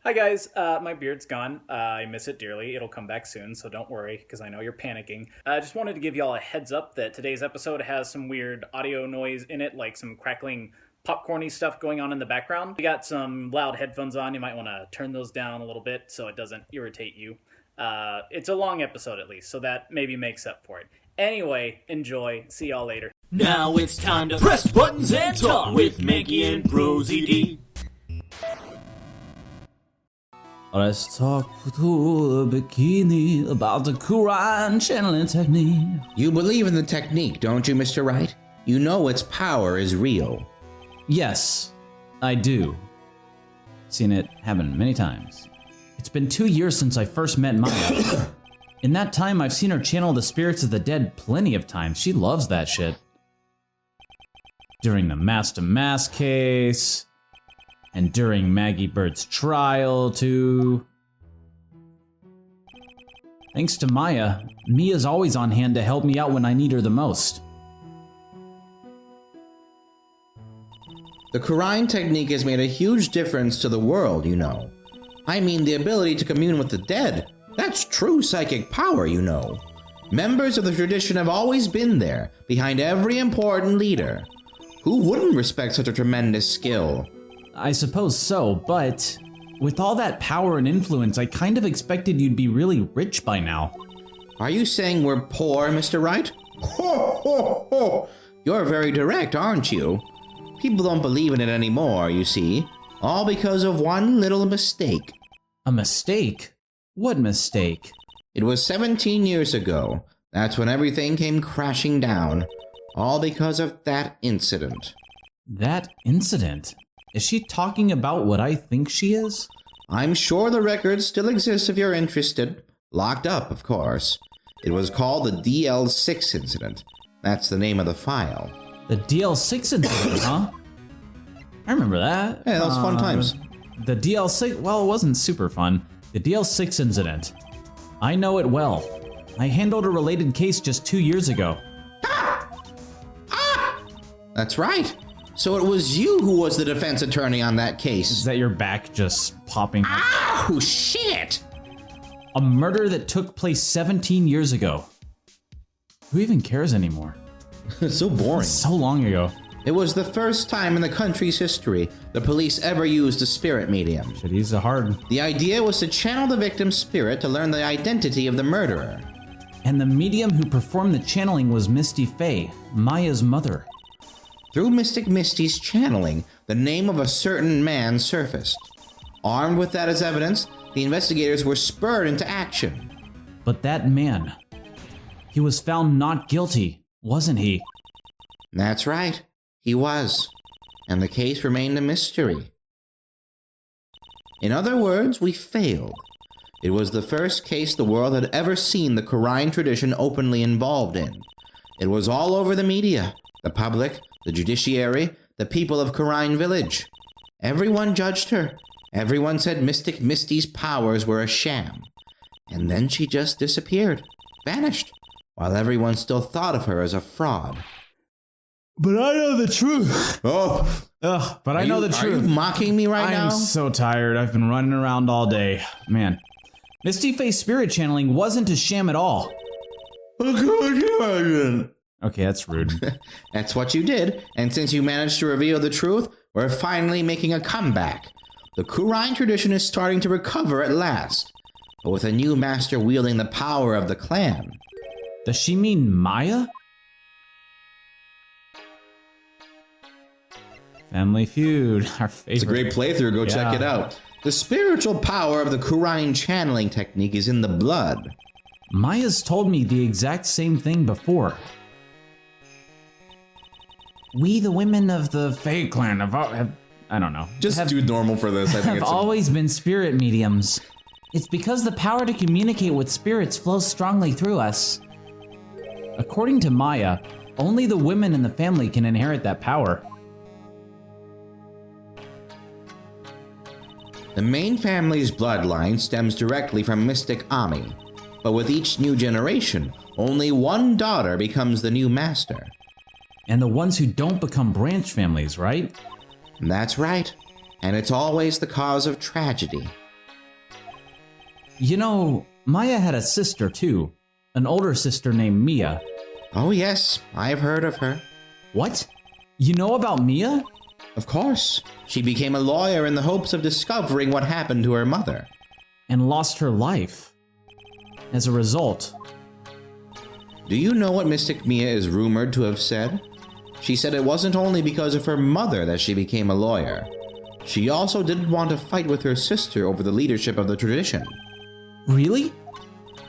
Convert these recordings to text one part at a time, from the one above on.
Hi guys, my beard's gone. I miss it dearly. It'll come back soon, so don't worry, because I know you're panicking. I just wanted to give y'all a heads up that today's episode has some weird audio noise in it, like some crackling popcorny stuff going on in the background. We got some loud headphones on. You might want to turn those down a little bit so it doesn't irritate you. It's a long episode at least, so that maybe makes up for it. Anyway, enjoy. See y'all later. Now it's time to press buttons and talk with Manky and ProZD. Let's talk to the bikini about the Quran channeling technique. You believe in the technique, don't you, Mr. Wright? You know its power is real. Yes, I do. Seen it happen many times. It's been 2 years since I first met Maya. In that time, I've seen her channel the spirits of the dead plenty of times. She loves that shit. During the mass-to-mass case, and during Maggie Bird's trial, too. Thanks to Maya, Mia's always on hand to help me out when I need her the most. The Quran technique has made a huge difference to the world, you know. I mean, the ability to commune with the dead. That's true psychic power, you know. Members of the tradition have always been there, behind every important leader. Who wouldn't respect such a tremendous skill? I suppose so, but with all that power and influence, I kind of expected you'd be really rich by now. Are you saying we're poor, Mr. Wright? Ho, ho, ho! You're very direct, aren't you? People don't believe in it anymore, you see. All because of one little mistake. A mistake? What mistake? It was 17 years ago. That's when everything came crashing down. All because of that incident. That incident? Is she talking about what I think she is? I'm sure the records still exist if you're interested. Locked up, of course. It was called the DL6 incident. That's the name of the file. The DL6 incident, huh? I remember that. Yeah, that was fun times. The DL6, well, it wasn't super fun. The DL6 incident. I know it well. I handled a related case just 2 years ago. That's right. So it was you who was the defense attorney on that case. Is that your back just popping? Ow, shit! A murder that took place 17 years ago. Who even cares anymore? It's so boring. So long ago. It was the first time in the country's history the police ever used a spirit medium. Should use a hard. The idea was to channel the victim's spirit to learn the identity of the murderer. And the medium who performed the channeling was Misty Faye, Maya's mother. Through Mystic Misty's channeling, the name of a certain man surfaced. Armed with that as evidence, the investigators were spurred into action. But that man, he was found not guilty, wasn't he? That's right, he was. And the case remained a mystery. In other words, we failed. It was the first case the world had ever seen the Quran tradition openly involved in. It was all over the media, the public, the judiciary, the people of Quran Village. Everyone judged her. Everyone said Mystic Misty's powers were a sham. And then she just disappeared, vanished, while everyone still thought of her as a fraud. But I know the truth. Oh, But I know the truth. Are you mocking me right now? I'm so tired. I've been running around all day. Man, Misty Faye's spirit channeling wasn't a sham at all. Okay, that's rude. That's what you did, and since you managed to reveal the truth, we're finally making a comeback. The Quran tradition is starting to recover at last, but with a new master wielding the power of the clan. Does she mean Maya? Family Feud, our favorite. It's a great playthrough, go check it out. The spiritual power of the Quran channeling technique is in the blood. Maya's told me the exact same thing before. We, the women of the Fae clan, have I don't know. Just do normal for this. I think have always been spirit mediums. It's because the power to communicate with spirits flows strongly through us. According to Maya, only the women in the family can inherit that power. The main family's bloodline stems directly from Mystic Ami, but with each new generation, only one daughter becomes the new master. And the ones who don't become branch families, right? That's right. And it's always the cause of tragedy. You know, Maya had a sister too. An older sister named Mia. Oh, yes, I've heard of her. What? You know about Mia? Of course. She became a lawyer in the hopes of discovering what happened to her mother. And lost her life. As a result. Do you know what Mystic Mia is rumored to have said? She said it wasn't only because of her mother that she became a lawyer. She also didn't want to fight with her sister over the leadership of the tradition. Really?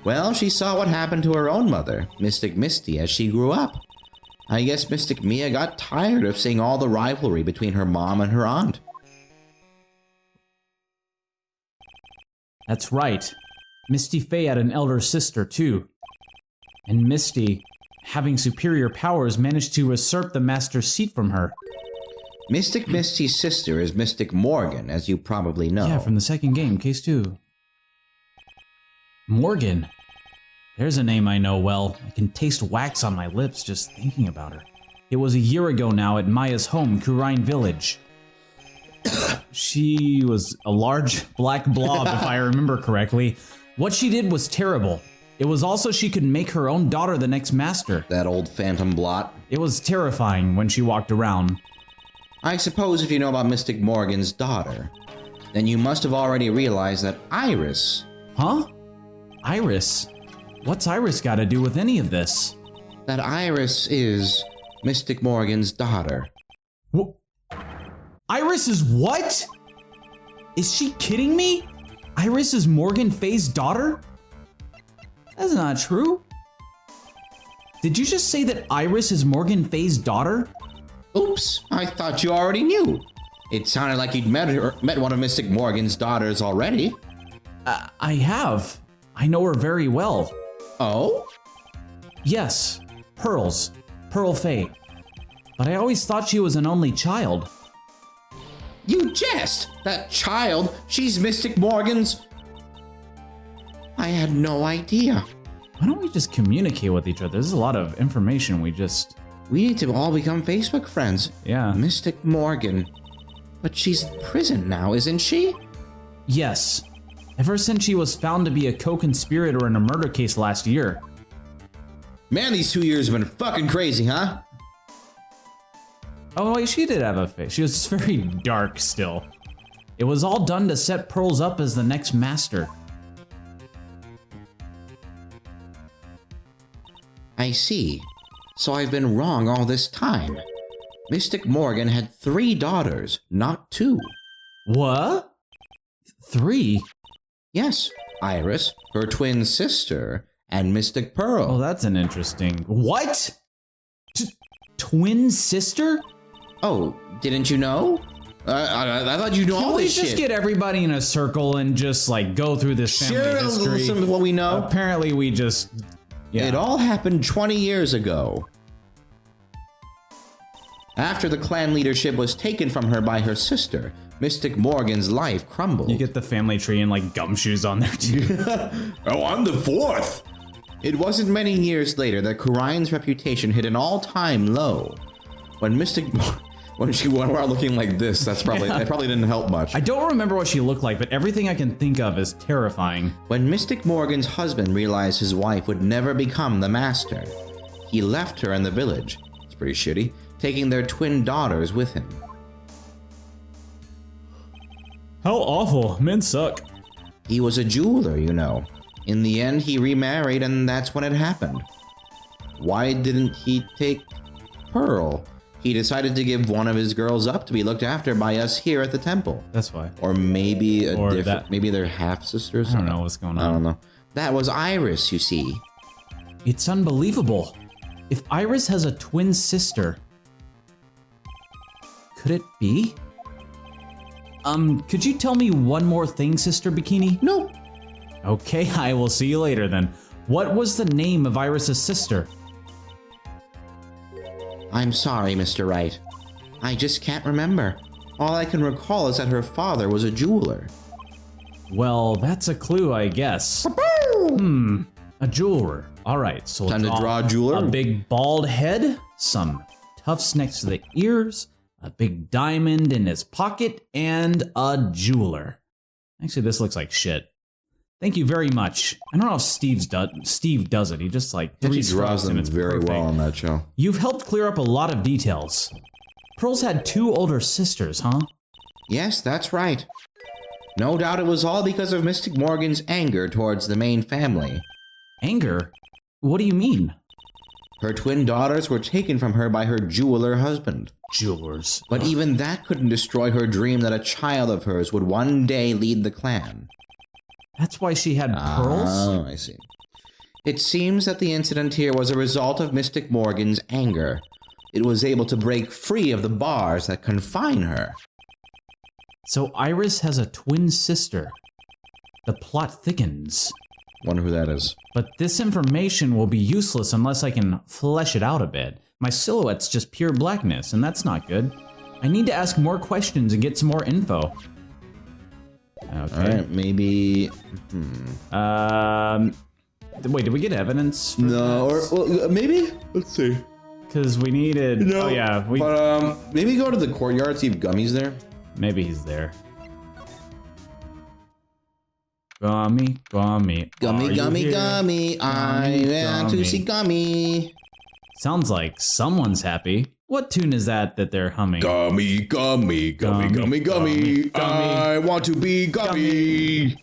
Well, she saw what happened to her own mother, Mystic Misty, as she grew up. I guess Mystic Mia got tired of seeing all the rivalry between her mom and her aunt. That's right. Misty Faye had an elder sister too. And Misty, having superior powers, managed to usurp the master's seat from her. Mystic Misty's sister is Mystic Morgan, as you probably know. Yeah, from the second game, Case 2. Morgan. There's a name I know well. I can taste wax on my lips just thinking about her. It was a year ago now at Maya's home, Kurine Village. She was a large black blob, if I remember correctly. What she did was terrible. It was also she could make her own daughter the next master. That old phantom blot. It was terrifying when she walked around. I suppose if you know about Mystic Morgan's daughter, then you must have already realized that Iris... Huh? Iris? What's Iris got to do with any of this? That Iris is Mystic Morgan's daughter. Iris is what? Is she kidding me? Iris is Morgan Faye's daughter? That's not true. Did you just say that Iris is Morgan Faye's daughter? Oops, I thought you already knew. It sounded like you'd met one of Mystic Morgan's daughters already. I have. I know her very well. Oh? Yes, Pearl Faye. But I always thought she was an only child. You jest! That child, she's Mystic Morgan's... I had no idea. Why don't we just communicate with each other? There's a lot of information we need to all become Facebook friends. Yeah. Mystic Morgan. But she's in prison now, isn't she? Yes. Ever since she was found to be a co-conspirator in a murder case last year. Man, these 2 years have been fucking crazy, huh? Oh, wait, she did have a face. She was just very dark still. It was all done to set Pearls up as the next master. I see. So I've been wrong all this time. Mystic Morgan had 3 daughters, not 2. What? 3? Yes, Iris, her twin sister, and Mystic Pearl. Oh, that's an interesting... What? Twin sister? Oh, didn't you know? I thought you knew all this shit. Can we just get everybody in a circle and just, like, go through this family history? Some of what we know. Apparently we just... Yeah. It all happened 20 years ago. After the clan leadership was taken from her by her sister, Mystic Morgan's life crumbled. You get the family tree and like gumshoes on there too. Oh, I'm the 4th! It wasn't many years later that Kurine's reputation hit an all-time low. When she went around looking like this, that probably didn't help much. I don't remember what she looked like, but everything I can think of is terrifying. When Mystic Morgan's husband realized his wife would never become the master, he left her in the village. It's pretty shitty. Taking their twin daughters with him. How awful. Men suck. He was a jeweler, you know. In the end, he remarried, and that's when it happened. Why didn't he take Pearl? He decided to give one of his girls up to be looked after by us here at the temple. That's why. Or maybe maybe they're half-sisters? I don't know what's going on. I don't know. That was Iris, you see. It's unbelievable. If Iris has a twin sister... Could it be? Could you tell me one more thing, Sister Bikini? No. Okay, I will see you later then. What was the name of Iris's sister? I'm sorry, Mr. Wright. I just can't remember. All I can recall is that her father was a jeweler. Well, that's a clue, I guess. A jeweler. All right, so time to draw a jeweler. A big bald head, some tufts next to the ears, a big diamond in his pocket, and a jeweler. Actually, this looks like shit. Thank you very much. I don't know if Steve does it. He just like He three draws strokes them and it's very perfect. well on that show. You've helped clear up a lot of details. Pearl's had 2 older sisters, huh? Yes, that's right. No doubt it was all because of Mystic Morgan's anger towards the main family. Anger? What do you mean? Her twin daughters were taken from her by her jeweler husband. Jewelers. But even that couldn't destroy her dream that a child of hers would one day lead the clan. That's why she had pearls? Oh, I see. It seems that the incident here was a result of Mystic Morgan's anger. It was able to break free of the bars that confine her. So Iris has a twin sister. The plot thickens. Wonder who that is. But this information will be useless unless I can flesh it out a bit. My silhouette's just pure blackness, and that's not good. I need to ask more questions and get some more info. Okay. Alright, maybe... Wait, did we get evidence? No, or well, maybe? Let's see. Because we needed... No, oh yeah, but maybe go to the courtyard, see if Gummy's there. maybe he's there. Gummy. Gummy, Are you gummy, here? gummy. I want to see Gummy. Sounds like someone's happy. What tune is that they're humming? Gummy, gummy, gummy, gummy, gummy. I want to be gummy.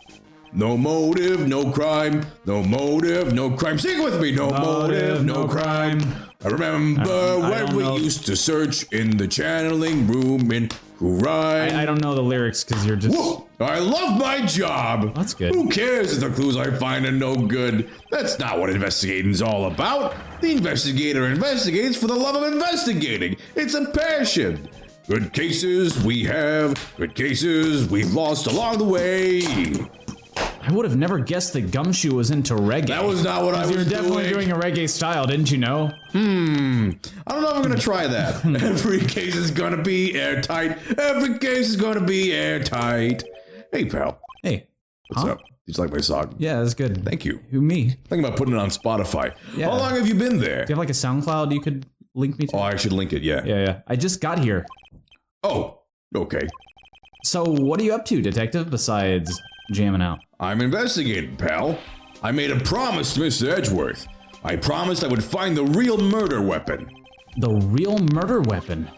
No motive, no crime. No motive, no crime. Sing with me. No motive, no crime. I remember I when don't we know. used to search in the channeling room in Wright. I don't know the lyrics because you're just... Whoa, I love my job. That's good. Who cares if the clues I find are no good? That's not what investigating's all about. The investigator investigates for the love of investigating. It's a passion. Good cases we have, good cases we've lost along the way. I would have never guessed that Gumshoe was into reggae. That was not what I was You were definitely doing. doing a reggae style, didn't you know? I don't know if I'm gonna try that. Every case is gonna be airtight. Every case is gonna be airtight. Hey, pal. Hey. What's up? Did you like my song? Yeah, that's good. Thank you. Who, me? Thinking about putting it on Spotify. Yeah. How long have you been there? Do you have like a SoundCloud you could link me to? Oh, I should link it, yeah. Yeah. I just got here. Oh, okay. So what are you up to, detective, besides jamming out? I'm investigating, pal. I made a promise to Mr. Edgeworth. I promised I would find the real murder weapon. The real murder weapon.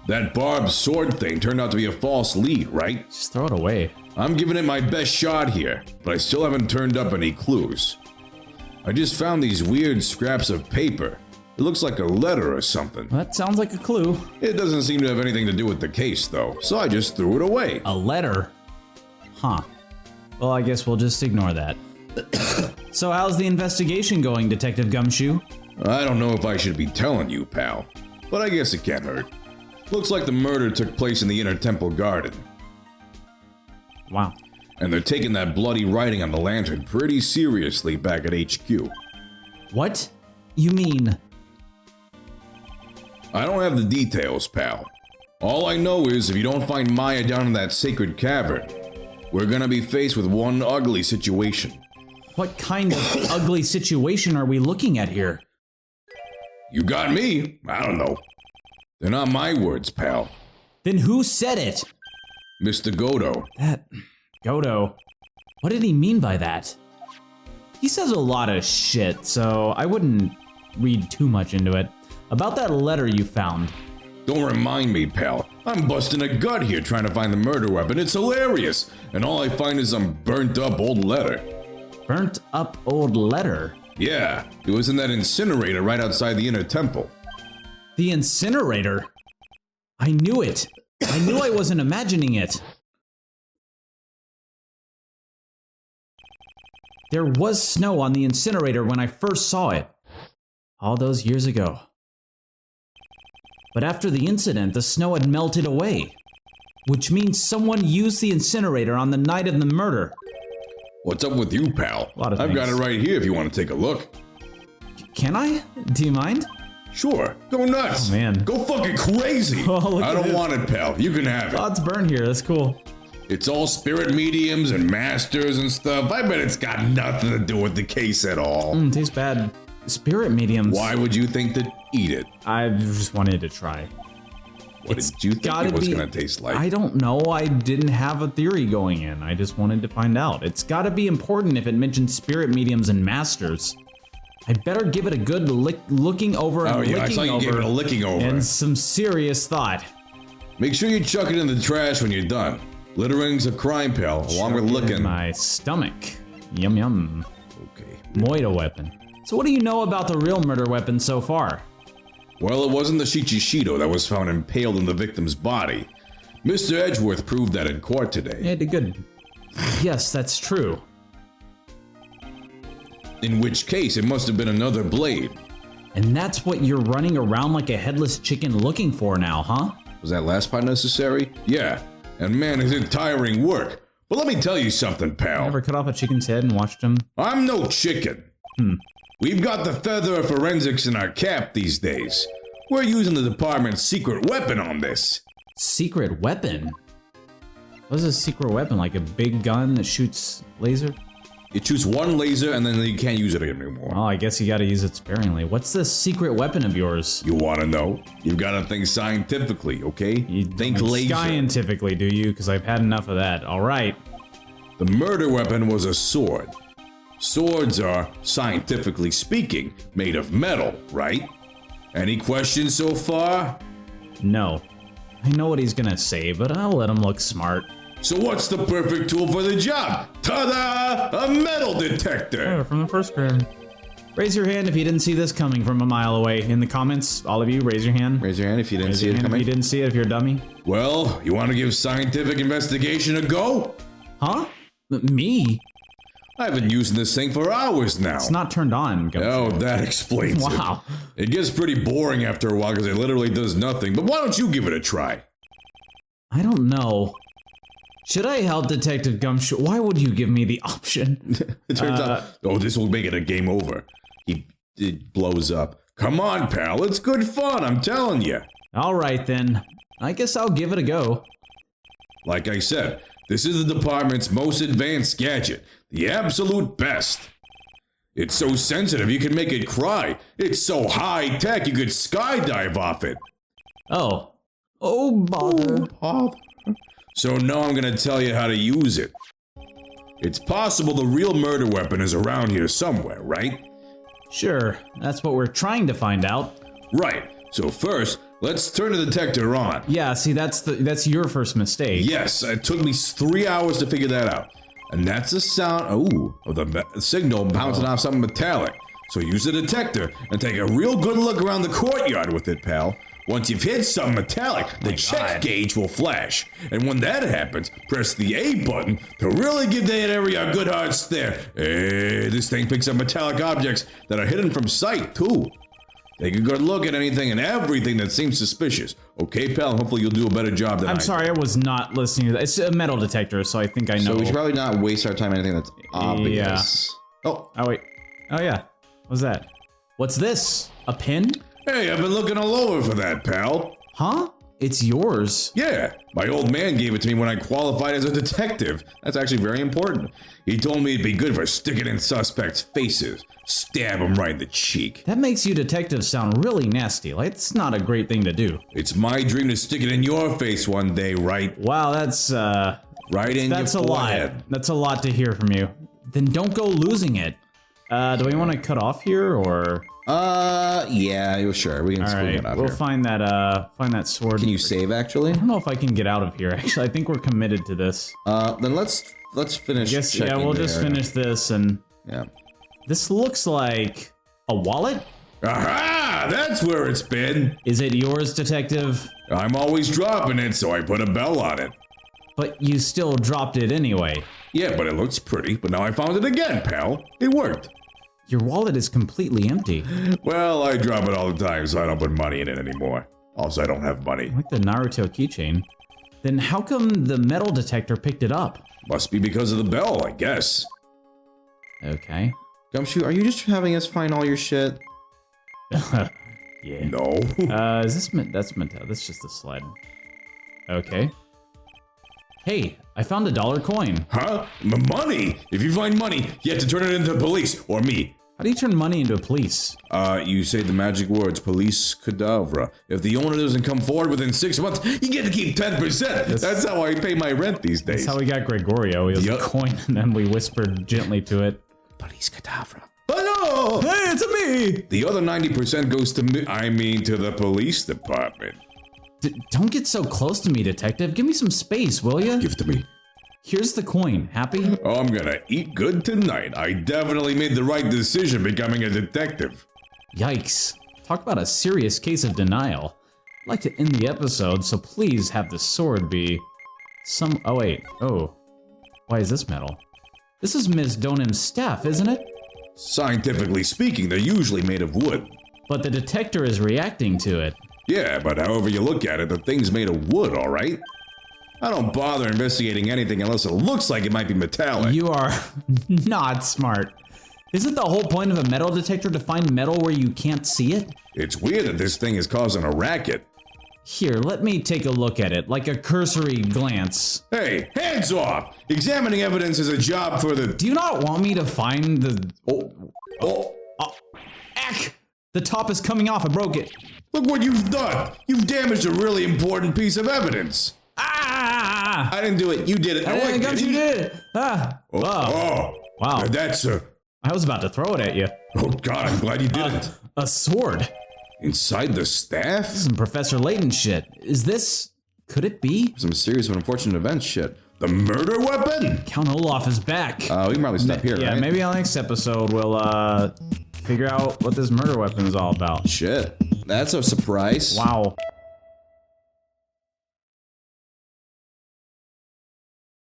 That barbed sword thing turned out to be a false lead, right? Just throw it away. I'm giving it my best shot here, but I still haven't turned up any clues. I just found these weird scraps of paper. It looks like a letter or something. That sounds like a clue. It doesn't seem to have anything to do with the case, though, so I just threw it away. A letter? Huh. Well, I guess we'll just ignore that. So how's the investigation going, Detective Gumshoe? I don't know if I should be telling you, pal, but I guess it can't hurt. Looks like the murder took place in the Inner Temple Garden, Wow. and they're taking that bloody writing on the lantern pretty seriously back at HQ. What? You mean... I don't have the details, pal. All I know is if you don't find Maya down in that sacred cavern, we're gonna be faced with one ugly situation. What kind of ugly situation are we looking at here? You got me. I don't know. They're not my words, pal. Then who said it? Mr. Godo. That... Godo. What did he mean by that? He says a lot of shit, so I wouldn't read too much into it. About that letter you found. Don't remind me, pal. I'm busting a gut here trying to find the murder weapon. It's hilarious. And all I find is some burnt up old letter. Burnt up old letter? Yeah, it was in that incinerator right outside the Inner Temple. The incinerator? I knew it. I knew I wasn't imagining it. There was snow on the incinerator when I first saw it. All those years ago. But after the incident, the snow had melted away. Which means someone used the incinerator on the night of the murder. What's up with you, pal? A lot of I've got it things. right here if you want to take a look. Can I? Do you mind? Sure, go nuts. Oh, man. Go fucking crazy. Oh, look I at don't this. want it, pal. You can have it. Oh, it's burnt here. That's cool. It's all spirit mediums and masters and stuff. I bet it's got nothing to do with the case at all. Tastes bad. Spirit mediums. Why would you think to eat it? I just wanted to try. What did you think it was going to taste like? I don't know. I didn't have a theory going in. I just wanted to find out. It's got to be important if it mentions spirit mediums and masters. I'd better give it a good looking over and I saw you gave it a licking over. And some serious thought. Make sure you chuck it in the trash when you're done. Littering's a crime, pal, along with licking. My stomach. Yum yum. Okay. Moida weapon. So what do you know about the real murder weapon so far? Well, it wasn't the Shichishido that was found impaled in the victim's body. Mr. Edgeworth proved that in court today. Yeah, did good. Yes, that's true. In which case, it must have been another blade. And that's what you're running around like a headless chicken looking for now, huh? Was that last part necessary? Yeah. And man, is it tiring work. But let me tell you something, pal. Ever cut off a chicken's head and watched him? I'm no chicken. We've got the feather of forensics in our cap these days. We're using the department's secret weapon on this. Secret weapon? What is a secret weapon? Like a big gun that shoots laser? It shoots one laser and then you can't use it anymore. Well, I guess you gotta use it sparingly. What's this secret weapon of yours? You wanna know? You've gotta think scientifically, okay? You think laser. Scientifically, do you? Because I've had enough of that. All right. The murder weapon was a sword. Swords are, scientifically speaking, made of metal, right? Any questions so far? No. I know what he's gonna say, but I'll let him look smart. So what's the perfect tool for the job? Ta-da! A metal detector! Oh, from the first grade. Raise your hand if you didn't see this coming from a mile away. In the comments, all of you, raise your hand. Raise your hand if you didn't Raise see your it hand coming. if you didn't see it, if you're a dummy. Well, you want to give scientific investigation a go? Huh? Me? I've been using this thing for hours now. It's not turned on. Oh, that explains Wow. it. It gets pretty boring after a while because it literally does nothing. But why don't you give it a try? I don't know. Should I help Detective Gumshoe? Why would you give me the option? It turns out, this will make it a game over. It blows up. Come on, pal. It's good fun, I'm telling you. All right, then. I guess I'll give it a go. Like I said, this is the department's most advanced gadget. The absolute best. It's so sensitive you can make it cry. It's so high-tech you could skydive off it. Oh. Oh, bother. So now I'm gonna tell you how to use it. It's possible the real murder weapon is around here somewhere, right? Sure. That's what we're trying to find out. Right. So first, let's turn the detector on. Yeah, see, that's your first mistake. Yes, it took me 3 hours to figure that out. And that's the sound, of the signal bouncing off something metallic. So use the detector and take a real good look around the courtyard with it, pal. Once you've hit something metallic, the check gauge will flash. And when that happens, press the A button to really give that area a good hard stare. Hey, this thing picks up metallic objects that are hidden from sight, too. Take a good look at anything and everything that seems suspicious. Okay, pal, hopefully you'll do a better job than I I'm did. sorry, I was not listening to that. It's a metal detector, so I think I know. So we should probably not waste our time on anything that's obvious. Oh, wait. Oh, yeah. What's that? What's this? A pin? Hey, I've been looking all over for that, pal. Huh? It's yours. Yeah, my old man gave it to me when I qualified as a detective. That's actually very important. He told me it'd be good for sticking in suspects' faces. Stab them right in the cheek. That makes you detectives sound really nasty. Like, it's not a great thing to do. It's my dream to stick it in your face one day, right? Wow, that's Right in that's a your lot. forehead. That's a lot to hear from you. Then don't go losing it. Do we want to cut off here, or? Yeah, sure. We can All split right, it up we'll here. find that sword. Can you save, actually? I don't know if I can get out of here. Actually, I think we're committed to this. Then let's finish Yes, yeah, checking we'll the just area. finish this, and Yeah. this looks like a wallet. Aha! That's where it's been. Is it yours, detective? I'm always dropping it, so I put a bell on it. But you still dropped it anyway. Yeah, but it looks pretty. But now I found it again, pal. It worked. Your wallet is completely empty. Well, I drop it all the time, so I don't put money in it anymore. Also, I don't have money. Like the Naruto keychain. Then how come the metal detector picked it up? Must be because of the bell, I guess. Okay. Gumshoe, are you just having us find all your shit? Yeah. No. Is this that's metal? That's just a sled. Okay. Hey, I found $1 coin. Huh? Money? If you find money, you have to turn it into the police or me. How do you turn money into a police? You say the magic words, police cadavra. If the owner doesn't come forward within 6 months, you get to keep 10%. That's how I pay my rent these days. That's how we got Gregorio. He has a coin, and then we whispered gently to it, Police cadavra. Hello! Hey, it's me! The other 90% goes to me, to the police department. Don't get so close to me, detective. Give me some space, will ya? Give it to me. Here's the coin. Happy? Oh, I'm gonna eat good tonight. I definitely made the right decision becoming a detective. Yikes. Talk about a serious case of denial. I'd like to end the episode, so please have the sword be some... Oh, wait. Oh. Why is this metal? This is Ms. Donim's staff, isn't it? Scientifically speaking, they're usually made of wood. But the detector is reacting to it. Yeah, but however you look at it, the thing's made of wood, alright? I don't bother investigating anything unless it looks like it might be metallic. You are not smart. Isn't the whole point of a metal detector to find metal where you can't see it? It's weird that this thing is causing a racket. Here, let me take a look at it, like a cursory glance. Hey, hands off! Examining evidence is a job for the... Do you not want me to find the... Ack! The top is coming off, I broke it. Look what you've done! You've damaged a really important piece of evidence. Ah! I didn't do it, you did it. I got you did it! Ah! Oh, Wow. That's I was about to throw it at you. Oh God, I'm glad you didn't. A sword. Inside the staff? Some Professor Layton shit. Is this... Could it be? Some serious and unfortunate events shit. The murder weapon? Count Olaf is back. We can probably stop here, Yeah, right? maybe on the next episode we'll figure out what this murder weapon is all about. Shit. That's a surprise. Wow.